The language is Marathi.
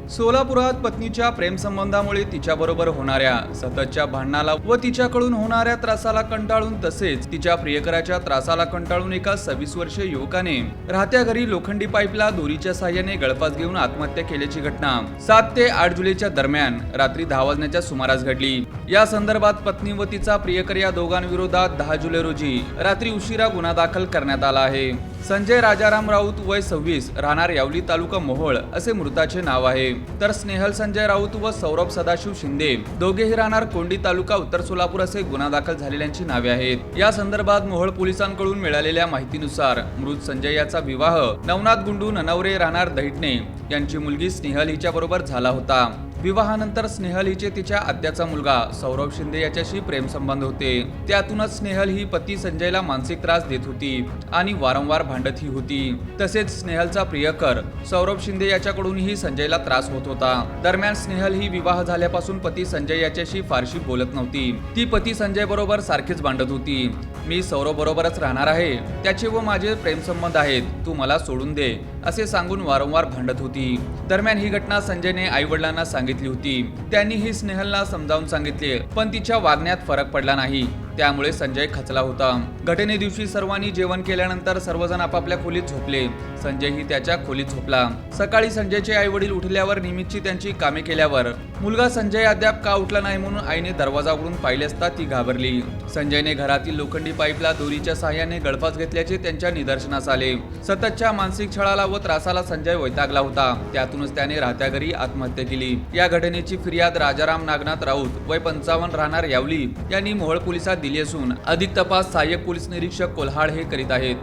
सोलापुरात पत्नीच्या प्रेमसंबंधामुळे तिच्याबरोबर होणाऱ्या सततच्या भांडणाला व तिच्याकडून होणाऱ्या त्रासाला कंटाळून तसेच तिच्या प्रियकराच्या त्रासाला कंटाळून एका 26 वर्षीय युवकाने राहत्या घरी लोखंडी पाईपला दोरीच्या साहाय्याने गळफास घेऊन आत्महत्या केल्याची घटना 7 ते 8 जुलैच्या दरम्यान रात्री 10 वाजण्याच्या सुमारास घडली। या संदर्भात पत्नी व तिचा प्रियकर या दोघांविरोधात 10 जुलै रोजी रात्री उशिरा गुन्हा दाखल करण्यात आला आहे। संजय राजाराम राऊत वय 26 राहणार यावली तालुका मोहोळ असे मृताचे नाव आहे, तर स्नेहल संजय राऊत व सौरभ सदाशिव शिंदे दोघेही राहणार कोंडी तालुका उत्तर सोलापूर असे गुन्हा दाखल झालेल्यांची नावे आहेत। या संदर्भात मोहोळ पोलिसांकडून मिळालेल्या माहितीनुसार मृत संजय याचा विवाह नवनाथ गुंडू ननवरे राहणार दहिटणे यांची मुलगी स्नेहल हिच्याबरोबर झाला होता। विवाहानंतर स्नेहल हिचे तिच्या आत्याचा मुलगा सौरभ शिंदे याच्याशी प्रेमसंबंध होते। त्यातूनच स्नेहल ही पती संजयला मानसिक त्रास देत होती आणि वारंवार भांडतही होती। तसेच स्नेहलचा प्रियकर सौरभ शिंदे याच्याकडूनही संजयला त्रास होत होता। दरम्यान स्नेहल ही विवाह झाल्यापासून पती संजय याच्याशी फारशी बोलत नव्हती। ती पती संजय बरोबर सारखीच भांडत होती। मी सौरभ बरोबरच राहणार आहे, त्याचे व माझे प्रेमसंबंध आहेत, तू मला सोडून दे असे सांगून वारंवार भांडत होती। दरम्यान ही घटना संजयने आई-वडिलांना सांगितली होती। त्यांनीही स्नेहलला समजावून सांगितले, पण तिच्या वागण्यात फरक पडला नाही। त्यामुळे संजय खचला होता। घटने दिवशी सर्वांनी जेवण केल्यानंतर सर्वजण आपापल्या खोलीत झोपले। संजयही त्याच्या खोलीत झोपला। सकाळी संजयचे आई वडील उठल्यावर निमितची त्यांची कामे केल्यावर मुलगा संजय अद्याप का उठला नाही म्हणून आईने दरवाजा उघडून पाहिले असता ती घाबरली। संजयने घरातील लोखंडी पाईपला दोरीच्या साहाय्याने गळफास घेतल्याचे त्यांच्या निदर्शनास आले। सततच्या मानसिक छळाला व त्रासाला संजय वैतागला होता। त्यातूनच त्याने राहत्या घरी आत्महत्या केली। या घटनेची फिर्याद राजाराम नागनाथ राऊत वय 55 राहणार यावली यांनी मोहोळ पोलिसात दिली असून अधिक तपास सहाय्यक पोलीस निरीक्षक कोल्हाड हे करीत आहेत।